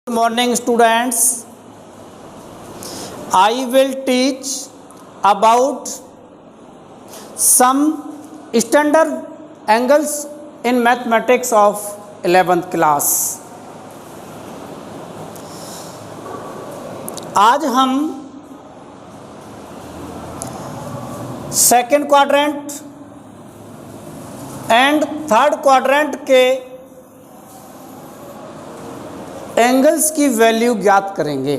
Good morning students. I will teach about some standard angles in mathematics of 11th class. आज हम second quadrant and third quadrant के angles की value ज्ञात करेंगे।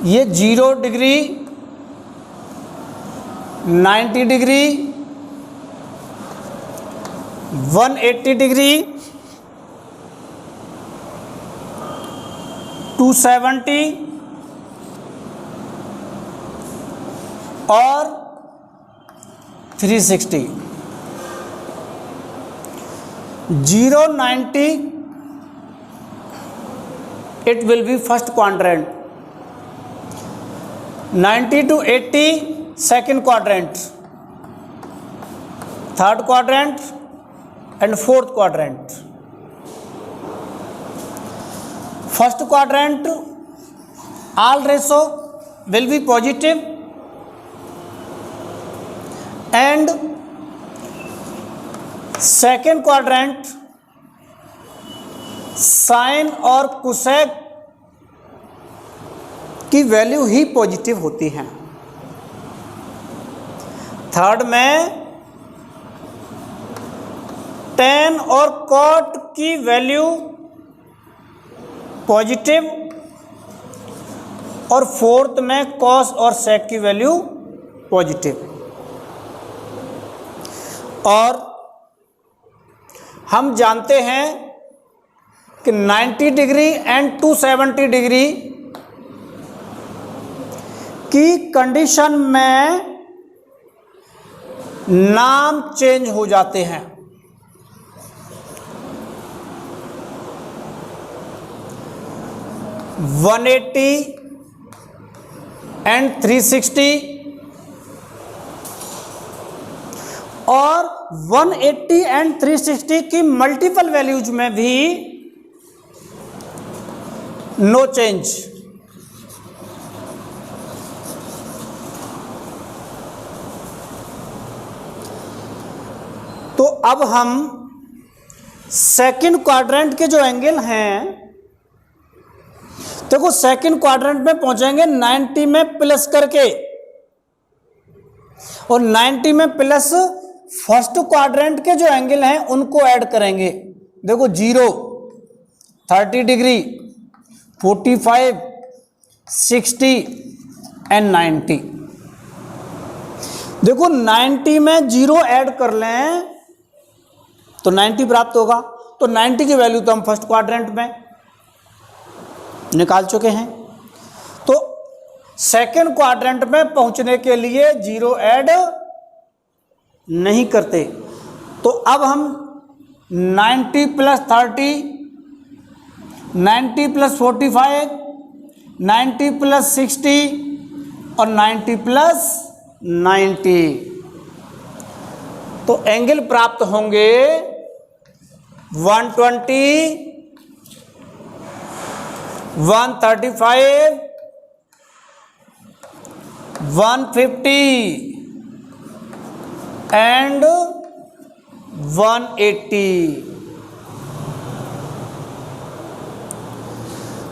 ये 0 degree, 90 degree, 180 degree, 270 और 360। 0, 90 it will be first quadrant, 90 to 80 second quadrant, third quadrant and fourth quadrant. First quadrant all ratio will be positive and second quadrant sine और cosec की value ही positive होती है। Third में tan और cot की value positive और fourth में कॉस और सेक की वैल्यू पॉजिटिव। और हम जानते हैं कि 90 डिग्री एंड 270 डिग्री की कंडीशन में नाम चेंज हो जाते हैं। वन 180 एंड 360 और 180 एंड 360 की मल्टीपल वैल्यूज में भी नो चेंज। तो अब हम सेकंड क्वाड्रेंट के जो एंगल हैं, देखो सेकंड क्वाड्रेंट में पहुंचेंगे 90 में प्लस करके और 90 में प्लस फर्स्ट क्वाड्रेंट के जो एंगल हैं उनको ऐड करेंगे। देखो 0, 30 डिग्री, 45, 60 एंड 90। देखो 90 में 0 ऐड कर लें तो 90 प्राप्त होगा। तो 90 की वैल्यू तो हम फर्स्ट क्वाड्रेंट में निकाल चुके हैं। तो सेकेंड क्वाड्रेंट में पहुंचने के लिए 0 ऐड नहीं करते। तो अब हम 90 प्लस 30, 90 प्लस 45, 90 प्लस 60 और 90 प्लस 90, तो एंगल प्राप्त होंगे 120, 135, 150 एंड 180।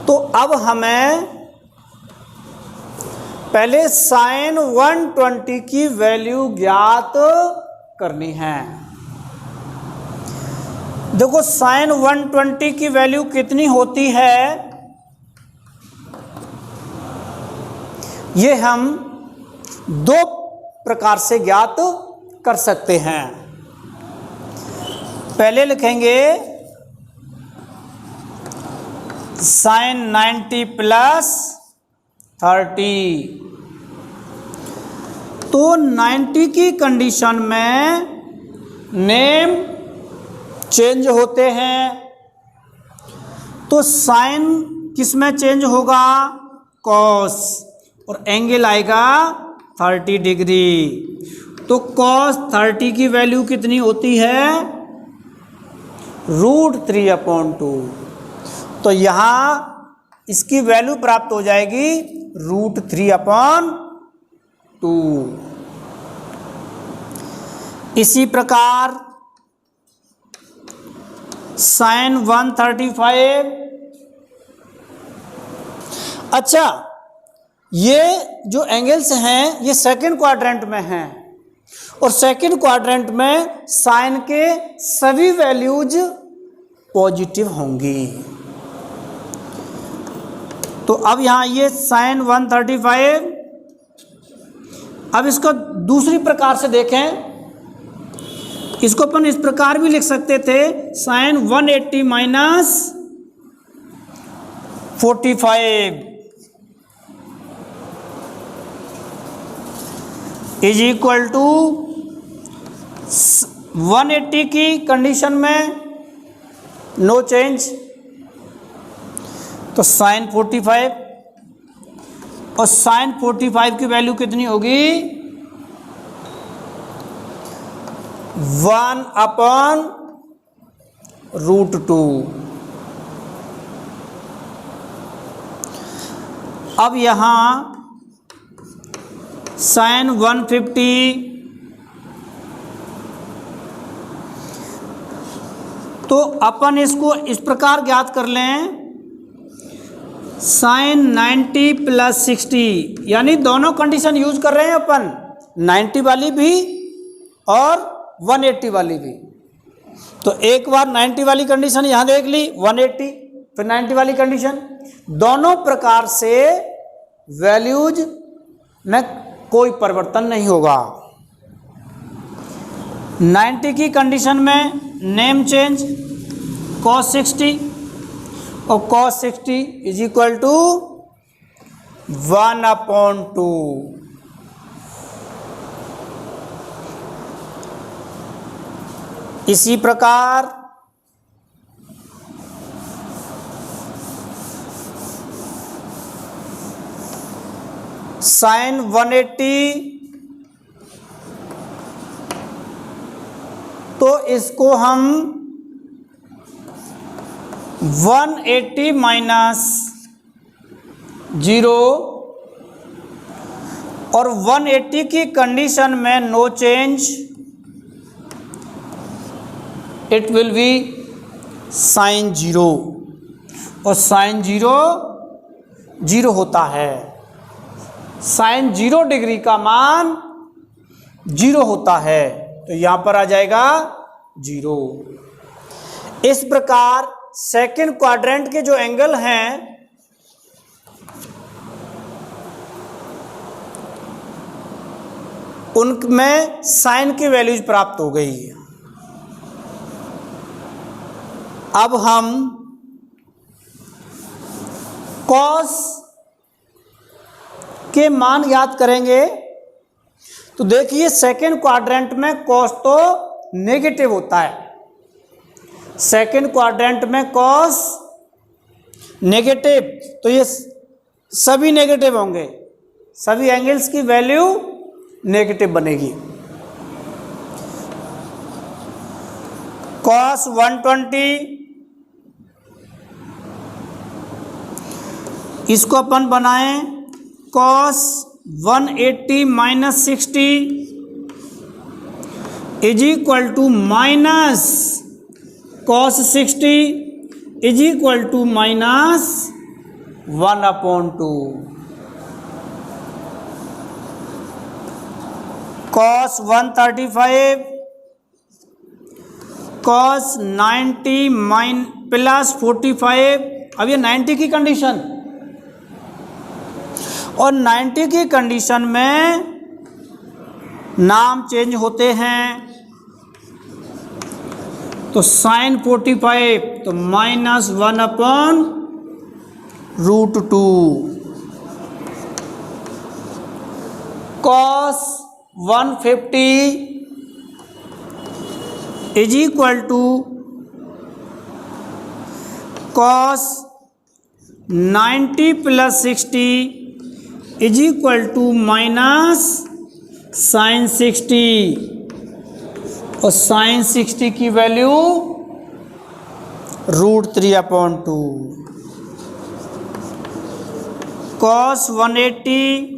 तो अब हमें पहले साइन 120 की वैल्यू ज्ञात करनी है। देखो साइन 120 की वैल्यू कितनी होती है, ये हम दो प्रकार से ज्ञात कर सकते हैं। पहले लिखेंगे साइन 90 प्लस 30। तो 90 की कंडीशन में नेम चेंज होते हैं। तो साइन किस में चेंज होगा, कॉस, और एंगल आएगा 30 डिग्री। तो कॉस 30 की वैल्यू कितनी होती है, √3/2। तो यहाँ इसकी वैल्यू प्राप्त हो जाएगी √3/2। इसी प्रकार sin 135। अच्छा, ये जो एंगल्स हैं ये सेकंड क्वाड्रेंट में हैं और सेकंड क्वाड्रेंट में साइन के सभी वैल्यूज पॉजिटिव होंगी। तो अब यहां ये sin 135। अब इसको दूसरी प्रकार से देखें, इसको अपन इस प्रकार भी लिख सकते थे, sin 180 minus 45 is equal to 180 की कंडीशन में नो चेंज, तो sin 45 और sin 45 की वैल्यू कितनी होगी 1/√2। अब यहां sin 150 तो अपन इसको इस प्रकार ज्ञात कर लें, sin 90 + 60, यानी दोनों कंडीशन यूज कर रहे हैं अपन, 90 वाली भी और 180 वाली भी। तो एक बार 90 वाली कंडीशन यहां देख ली, 180 फिर 90 वाली कंडीशन, दोनों प्रकार से वैल्यूज में कोई परिवर्तन नहीं होगा। 90 की कंडीशन में नेम चेंज cos 60 और cos 60 इज इक्वल टू 1/2। इसी प्रकार sin 180 तो इसको हम 180 माइनस 0 और 180 की कंडीशन में no change, it will be sin 0 और sin 0 0 होता है, sin 0 डिग्री का मान 0 होता है, तो यहां पर आ जाएगा 0। इस प्रकार सेकंड क्वाड्रेंट के जो एंगल हैं उनमें साइन की वैल्यूज प्राप्त हो गई। अब हम कॉस के मान याद करेंगे। तो देखिए सेकंड क्वाड्रेंट में कॉस तो नेगेटिव होता है, सेकंड क्वाड्रेंट में कॉस नेगेटिव, तो ये सभी नेगेटिव होंगे, सभी एंगल्स की वैल्यू नेगेटिव बनेगी। cos 120 इसको अपन बनाएं cos 180 minus 60 is equal to minus cos 60 is equal to minus 1/2। cos 135 cos 90 + 45, अब ये 90 की कंडीशन और 90 की कंडीशन में नाम चेंज होते हैं, तो sin 45 तो -1/√2, cos 150 is equal to cos 90 + 60 is equal to minus sin 60 और sin 60 की वैल्यू √3/2 cos 180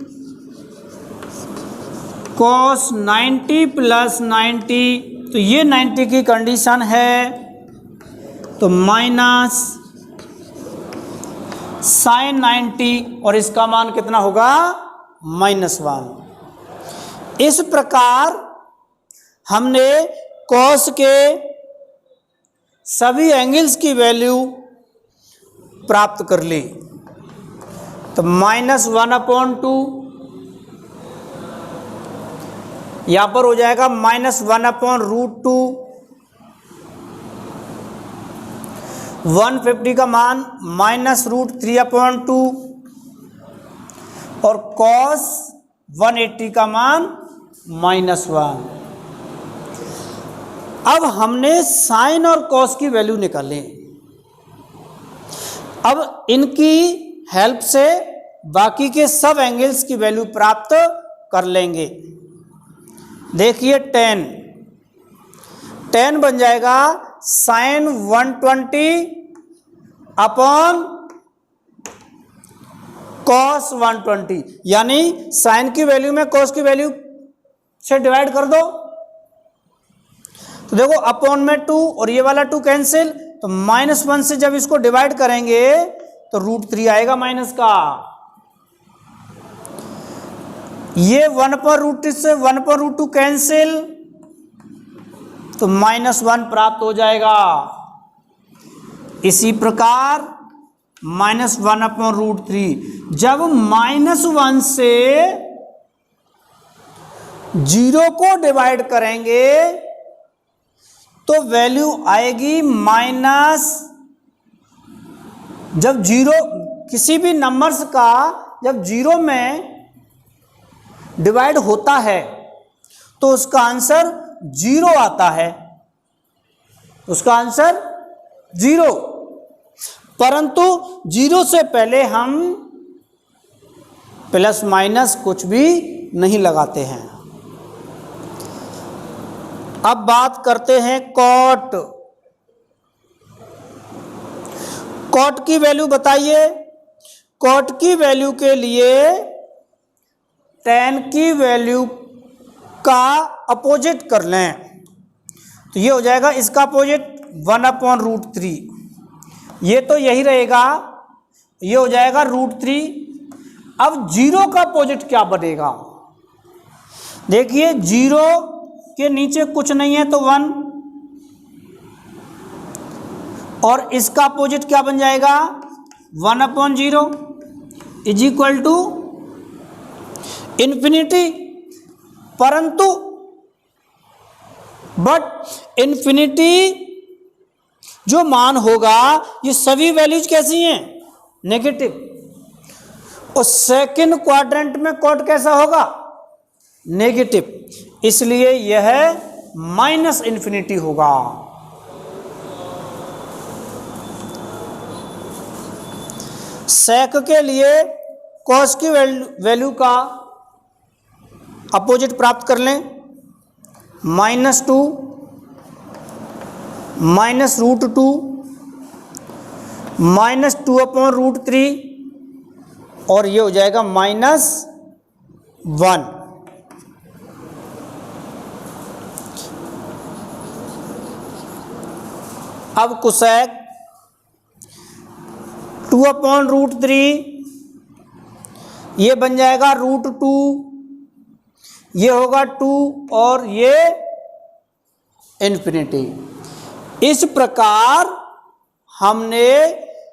cos 90 प्लस 90, तो ये 90 की कंडीशन है, तो माइनस sin 90 और इसका मान कितना होगा -1। इस प्रकार हमने cos के सभी एंगल्स की वैल्यू प्राप्त कर ली। तो -1/2 यहां पर हो जाएगा -1/√2। 150 का मान -√3/2 और cos 180 का मान -1। अब हमने साइन और कॉस की वैल्यू निकाली। अब इनकी हेल्प से बाकी के सब एंगल्स की वैल्यू प्राप्त कर लेंगे। देखिए tan बन जाएगा sin 120 अपॉन cos 120, यानी साइन की वैल्यू में cos की वैल्यू से डिवाइड कर दो, तो देखो अपॉन में 2 और ये वाला 2 कैंसिल, तो -1 से जब इसको डिवाइड करेंगे तो √3 आएगा माइनस का। ये 1/√3 से 1/√2 कैंसिल, तो -1 प्राप्त हो जाएगा। इसी प्रकार -1/√3 जब -1 से 0 को डिवाइड करेंगे तो वैल्यू आएगी माइनस, जब 0 किसी भी नंबर्स का जब 0 में डिवाइड होता है तो उसका आंसर 0 आता है, उसका आंसर 0। परंतु 0 से पहले हम प्लस माइनस कुछ भी नहीं लगाते हैं। अब बात करते हैं कॉट। कॉट की वैल्यू बताइए। कॉट की वैल्यू के लिए tan की वैल्यू का अपोजिट कर लें, तो ये हो जाएगा इसका अपोजिट 1/√3, ये तो यही रहेगा, ये हो जाएगा √3। अब 0 का अपोजिट क्या बनेगा? देखिए 0 के नीचे कुछ नहीं है तो 1, और इसका अपोजिट क्या बन जाएगा 1/0 इज इक्वल टू इन्फिनिटी। परंतु बट इन्फिनिटी जो मान होगा ये सभी वैल्यूज कैसी हैं नेगेटिव, और सेकंड क्वाड्रेंट में कॉट कैसा होगा नेगेटिव, इसलिए यह -इन्फिनिटी होगा। सेक के लिए कॉस की वैल्यू का अपोजिट प्राप्त कर लें, -2 -√2 -2/√3 और ये हो जाएगा -1। अब कोसेक 2/√3 ये बन जाएगा √2, ये होगा 2 और ये इन्फिनिटी। इस प्रकार हमने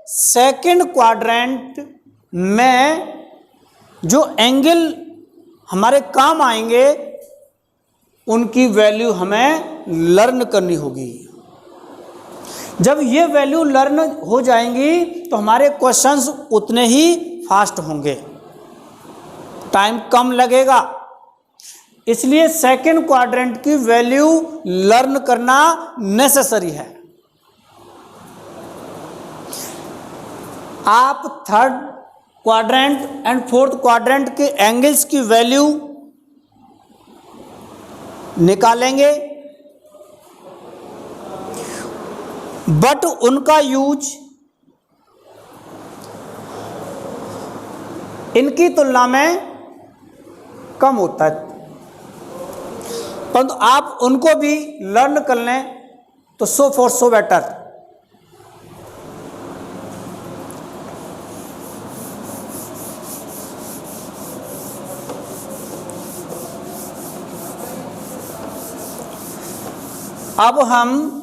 सेकंड क्वाड्रेंट में जो एंगल हमारे काम आएंगे उनकी वैल्यू हमें लर्न करनी होगी। जब ये वैल्यू लर्न हो जाएंगी तो हमारे क्वेश्चंस उतने ही फास्ट होंगे, टाइम कम लगेगा। इसलिए सेकंड क्वाड्रेंट की वैल्यू लर्न करना नेसेसरी है। आप third quadrant and fourth quadrant के एंगल्स की वैल्यू निकालेंगे, बट उनका यूज इनकी तुलना में कम होता है, परंतु आप उनको भी लर्न कर लें तो सो फॉर सो बेटर। अब हम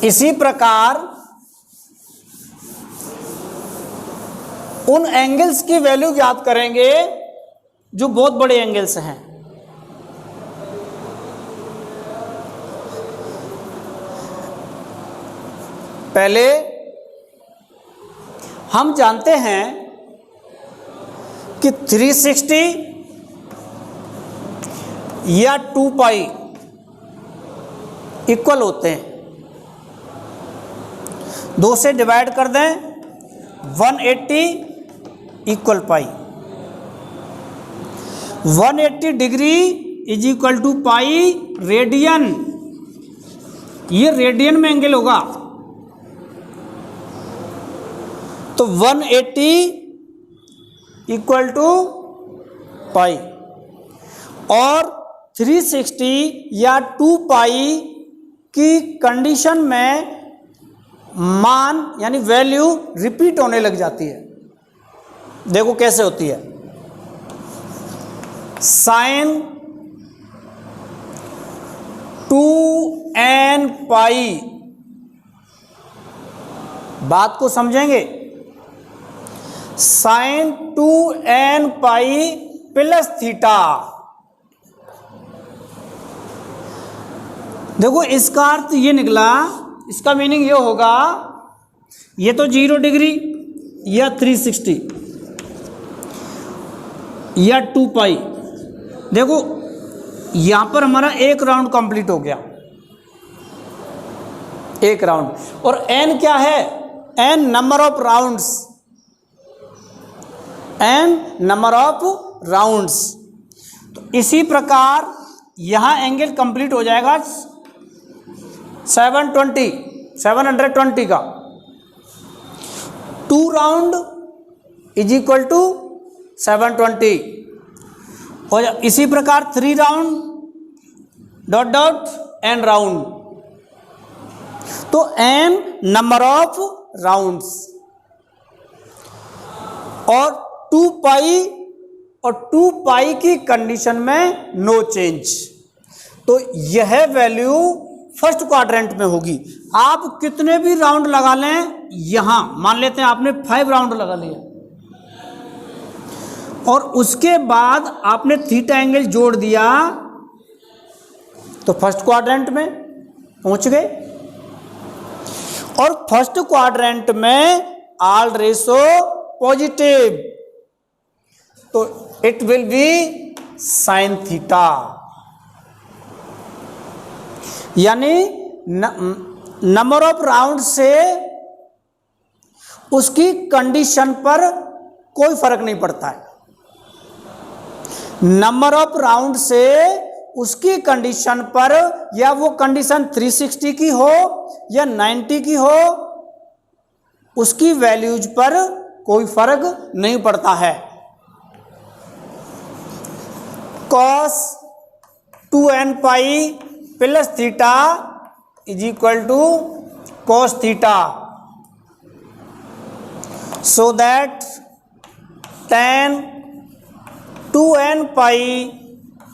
इसी प्रकार उन एंगल्स की वैल्यू ज्ञात करेंगे जो बहुत बड़े एंगल्स हैं। पहले हम जानते हैं कि 360 या 2 पाई इक्वल होते हैं। 2 से डिवाइड कर दें 180 equal pi. 180 degree is equal to pi radian, ये रेडियन में एंगल होगा। तो 180 इक्वल टू पाई और 360 या 2 पाई की कंडीशन में मान यानी वैल्यू रिपीट होने लग जाती है। देखो कैसे होती है। साइन 2n पाई, बात को समझेंगे। Sign 2n pi plus theta, देखो इसका अर्थ ये निकला, इसका मीनिंग ये होगा, ये तो 0 डिग्री या 360 या 2 पाई। देखो यहां पर हमारा एक राउंड कंप्लीट हो गया, एक राउंड। और n क्या है? n number of rounds, n number of rounds. तो इसी प्रकार यहां एंगल कंप्लीट हो जाएगा 720 का। 2 राउंड इज इक्वल टू 720। और इसी प्रकार 3 round dot dot n round, तो n नंबर ऑफ राउंड्स। और 2 पाई और 2 पाई की कंडीशन में नो चेंज, तो यह वैल्यू फर्स्ट क्वाड्रेंट में होगी। आप कितने भी राउंड लगा लें, यहां मान लेते हैं आपने 5 राउंड लगा लिया और उसके बाद आपने थीटा एंगल जोड़ दिया, तो फर्स्ट क्वाड्रेंट में पहुंच गए। और फर्स्ट क्वाड्रेंट में ऑल रेशो पॉजिटिव, तो it will B sine theta, यानी नंबर ऑफ राउंड से उसकी कंडीशन पर कोई फर्क नहीं पड़ता है। नंबर ऑफ राउंड से उसकी कंडीशन पर, या वो कंडीशन 360 की हो या 90 की हो, उसकी वैल्यूज पर कोई फर्क नहीं पड़ता है। cos 2n pi plus theta is equal to cos theta, so that tan 2n pi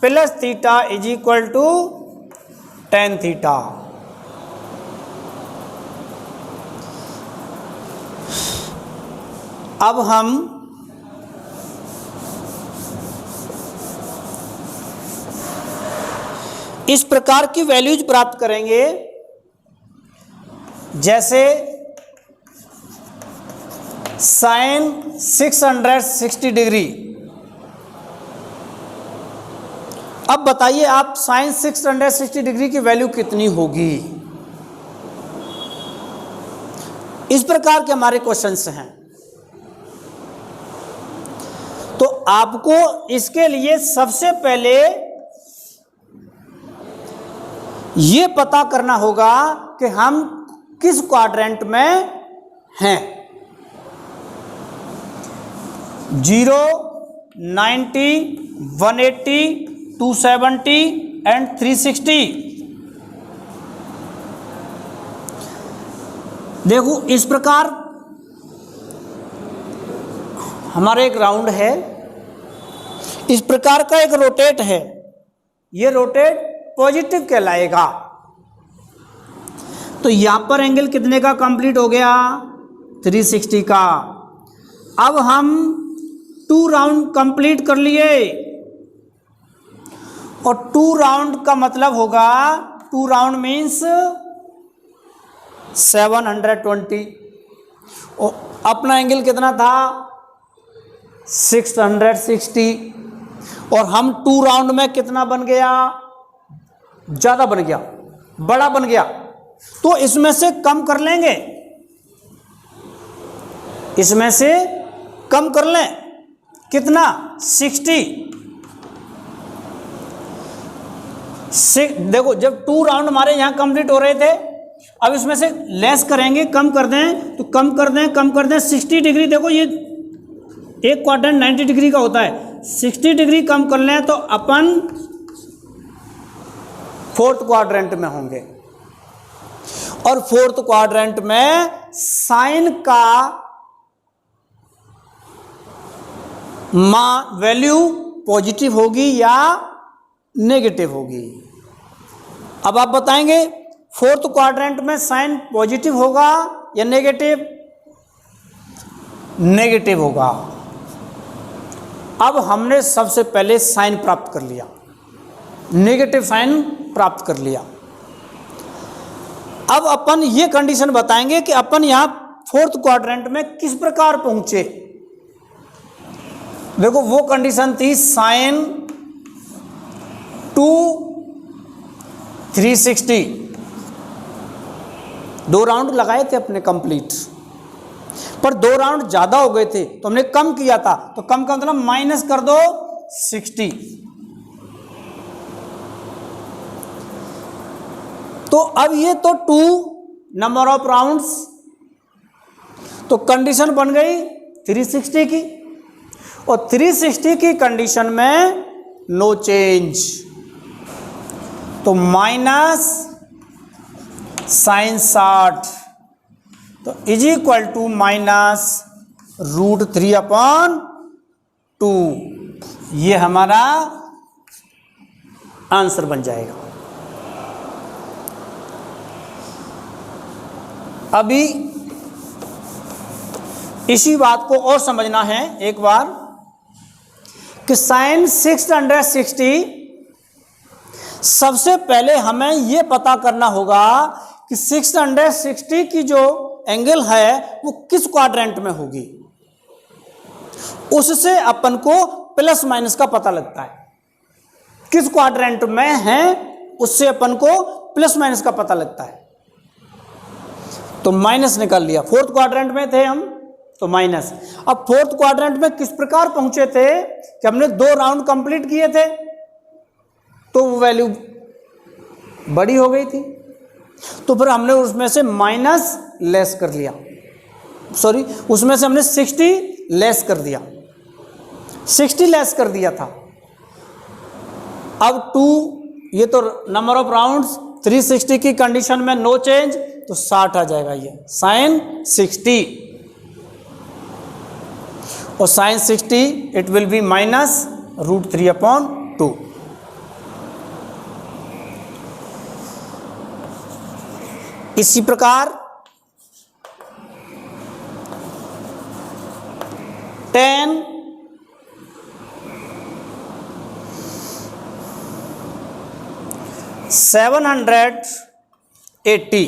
plus theta is equal to tan theta. अब हम इस प्रकार की वैल्यूज प्राप्त करेंगे, जैसे साइन 660 डिग्री। अब बताइए आप साइन 660 डिग्री की वैल्यू कितनी होगी? इस प्रकार के हमारे क्वेश्चंस हैं। तो आपको इसके लिए सबसे पहले ये पता करना होगा कि हम किस क्वाड्रेंट में हैं। 0, 90, 180, 270 एंड 360। देखो इस प्रकार हमारा एक राउंड है, इस प्रकार का एक रोटेट है, ये रोटेट पॉजिटिव कहलाएगा। तो यहां पर एंगल कितने का कंप्लीट हो गया? 360 का। अब हम 2 राउंड कंप्लीट कर लिए, और 2 राउंड का मतलब होगा 2 राउंड मीन्स 720। और अपना एंगल कितना था? 660। और हम 2 राउंड में कितना बन गया? ज़्यादा बन गया, बड़ा बन गया। तो इसमें से कम कर लेंगे, इसमें से कम कर लें। कितना? 60। देखो जब 2 राउंड हमारे यहां कंप्लीट हो रहे थे, अब इसमें से लेस करेंगे, कम कर दें, तो कम कर दें, कम कर दें। 60 डिग्री, देखो ये एक क्वाड्रेंट 90 डिग्री का होता है, 60 डिग्री कम कर लें तो अपन 4th क्वाड्रेंट में होंगे। और 4th क्वाड्रेंट में साइन का वैल्यू पॉजिटिव होगी या नेगेटिव होगी? अब आप बताएंगे 4th क्वाड्रेंट में साइन पॉजिटिव होगा या नेगेटिव? नेगेटिव होगा। अब हमने सबसे पहले साइन प्राप्त कर लिया, नेगेटिव साइन प्राप्त कर लिया। अब अपन ये कंडीशन बताएंगे कि अपन यहां 4th क्वाड्रेंट में किस प्रकार पहुंचे। देखो वो कंडीशन थी साइन 2 360। 2 राउंड लगाए थे अपने कंप्लीट, पर 2 राउंड ज्यादा हो गए थे तो हमने कम किया था। तो कम का मतलब माइनस कर दो 60। तो अब ये तो 2 नंबर ऑफ राउंड्स, तो कंडीशन बन गई 360 की। और 360 की कंडीशन में नो चेंज, तो माइनस साइन 60 तो इज इक्वल टू माइनस √3/2। ये हमारा आंसर बन जाएगा। अभी इसी बात को और समझना है एक बार कि साइन 660, सबसे पहले हमें यह पता करना होगा कि 660 की जो एंगल है वो किस क्वाड्रेंट में होगी। उससे अपन को प्लस माइनस का पता लगता है, किस क्वाड्रेंट में है उससे अपन को प्लस माइनस का पता लगता है। तो माइनस निकाल लिया, 4th क्वाड्रेंट में थे हम तो माइनस। अब 4th क्वाड्रेंट में किस प्रकार पहुंचे थे कि हमने 2 राउंड कंप्लीट किए थे तो वो वैल्यू बड़ी हो गई थी, तो फिर हमने उसमें से माइनस लेस कर लिया, सॉरी उसमें से हमने 60 लेस कर दिया, 60 लेस कर दिया था। अब 2, ये तो नंबर ऑफ राउंड्स, 360 की कंडीशन में नो चेंज तो 60 आ जाएगा, ये साइन 60। और sine 60 it will be minus √3/2। इसी प्रकार tan 780।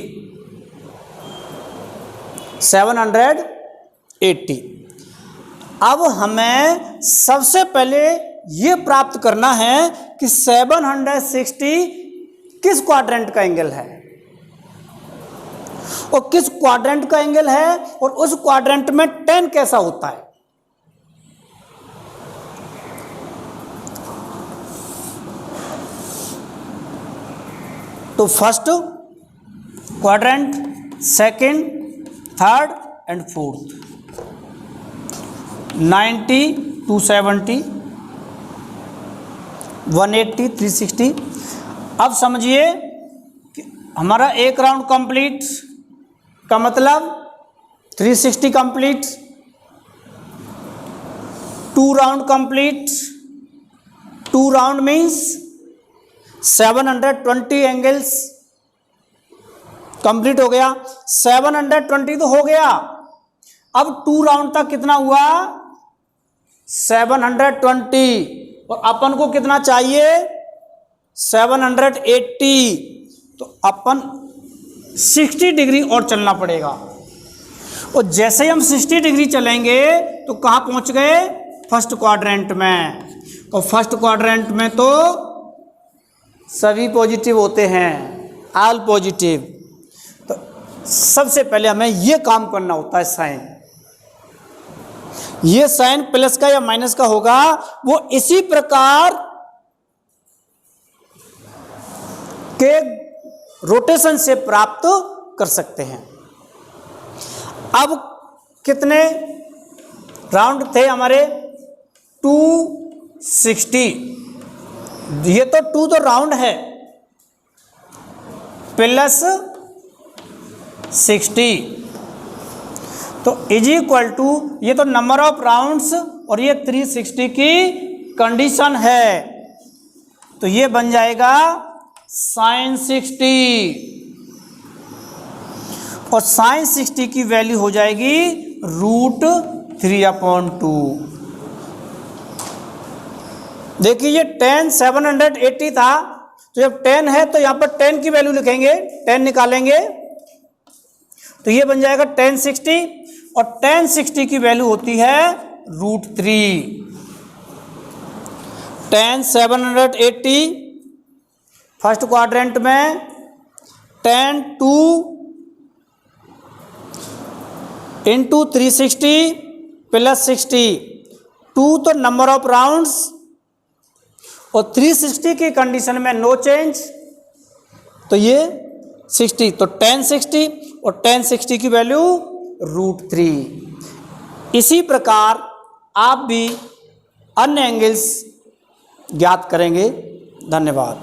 अब हमें सबसे पहले ये प्राप्त करना है कि 760 किस क्वाड्रेंट का एंगल है और किस क्वाड्रेंट का एंगल है और उस क्वाड्रेंट में tan कैसा होता है। तो first quadrant, second, third and fourth, 90, 270, 180, 360। अब समझिए कि हमारा एक राउंड कंप्लीट का मतलब 360 complete, 2 round complete, 2 round means 720 angles complete हो गया। 720 तो हो गया, अब 2 राउंड तक कितना हुआ 720, और अपन को कितना चाहिए 780, तो अपन 60 डिग्री और चलना पड़ेगा। और जैसे ही हम 60 डिग्री चलेंगे तो कहाँ पहुँच गए, फर्स्ट क्वाड्रेंट में। और फर्स्ट क्वाड्रेंट में तो सभी पॉजिटिव होते हैं, ऑल पॉजिटिव। तो सबसे पहले हमें ये काम करना होता है, साइन, ये साइन प्लस का या माइनस का होगा, वो इसी प्रकार के रोटेशन से प्राप्त कर सकते हैं। अब कितने राउंड थे हमारे 260, ये तो 2 तो राउंड है, प्लस 60 तो इज इक्वल टू, ये तो नंबर ऑफ राउंड्स और ये 360 की कंडीशन है, तो ये बन जाएगा sin 60, और sin 60 की वैल्यू हो जाएगी √3/2। देखिए ये 10 780 था, तो जब 10 है तो यहाँ पर 10 की वैल्यू लिखेंगे, 10 निकालेंगे तो ये बन जाएगा 1060, और 1060 की वैल्यू होती है √3। 10 780 फर्स्ट क्वाड्रेंट में, 10 2 इंटू 360 प्लस 60, 2 तो नंबर ऑफ राउंड्स, और 360 की कंडीशन में नो चेंज, तो ये 60, तो 1060, और 1060 की वैल्यू √3। इसी प्रकार आप भी अन्य एंगल्स ज्ञात करेंगे। धन्यवाद।